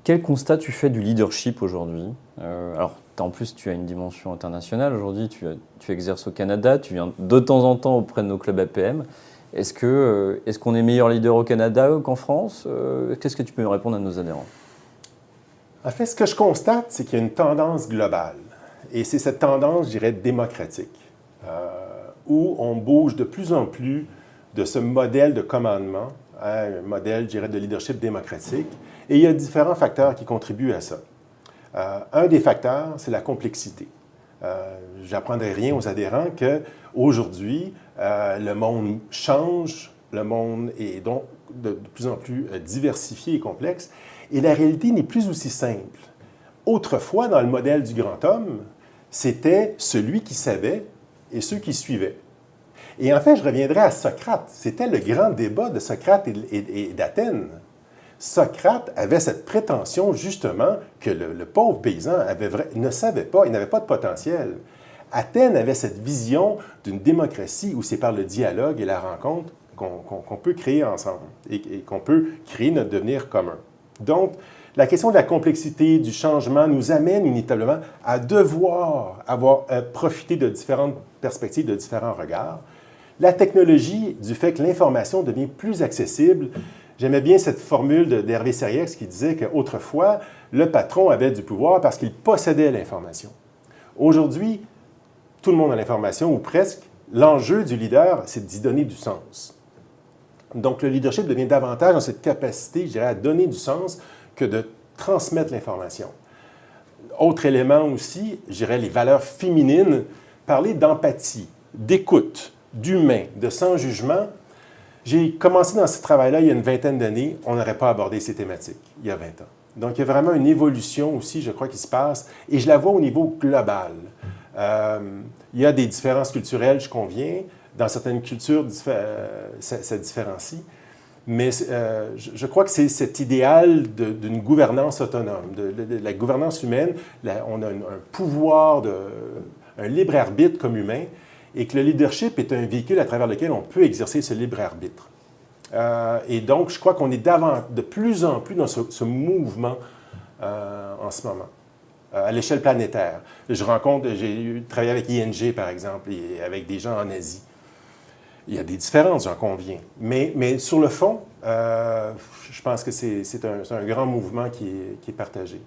Quel constat tu fais du leadership aujourd'hui? Alors, en plus, tu as une dimension internationale aujourd'hui, tu exerces au Canada, tu viens de temps en temps auprès de nos clubs APM. Est-ce qu'on est meilleur leader au Canada qu'en France? Qu'est-ce que tu peux me répondre à nos adhérents? En fait, ce que je constate, c'est qu'il y a une tendance globale. Et c'est cette tendance, je dirais, démocratique, où on bouge de plus en plus de ce modèle de commandement à un modèle, je dirais, de leadership démocratique. Et il y a différents facteurs qui contribuent à ça. Un des facteurs, c'est la complexité. Je n'apprendrai rien aux adhérents qu'aujourd'hui, le monde change, le monde est donc de plus en plus diversifié et complexe, et la réalité n'est plus aussi simple. Autrefois, dans le modèle du grand homme, c'était celui qui savait et ceux qui suivaient. Et en fait, je reviendrai à Socrate. C'était le grand débat de Socrate et d'Athènes. Socrate avait cette prétention, justement, que le pauvre paysan ne savait pas, il n'avait pas de potentiel. Athènes avait cette vision d'une démocratie où c'est par le dialogue et la rencontre qu'on peut créer ensemble et qu'on peut créer notre devenir commun. Donc, la question de la complexité, du changement nous amène inévitablement à devoir profiter de différentes perspectives, de différents regards. La technologie, du fait que l'information devient plus accessible, j'aimais bien cette formule d'Hervé Seriex qui disait qu'autrefois, le patron avait du pouvoir parce qu'il possédait l'information. Aujourd'hui, tout le monde a l'information, ou presque. L'enjeu du leader, c'est d'y donner du sens. Donc, le leadership devient davantage dans cette capacité, je dirais, à donner du sens que de transmettre l'information. Autre élément aussi, je dirais, les valeurs féminines, parler d'empathie, d'écoute, d'humain, de sans-jugement. J'ai commencé dans ce travail-là il y a une vingtaine d'années. On n'aurait pas abordé ces thématiques il y a 20 ans. Donc, il y a vraiment une évolution aussi, je crois, qui se passe, et je la vois au niveau global. Il y a des différences culturelles, je conviens. Dans certaines cultures, ça différencie. Mais je crois que c'est cet idéal d'une gouvernance autonome, de la gouvernance humaine. On a un pouvoir, un libre arbitre comme humain, et que le leadership est un véhicule à travers lequel on peut exercer ce libre arbitre. Et donc, je crois qu'on est de plus en plus dans ce mouvement en ce moment, à l'échelle planétaire. J'ai travaillé avec ING, par exemple, et avec des gens en Asie. Il y a des différences, j'en conviens. Mais sur le fond, je pense que c'est un grand mouvement qui est partagé.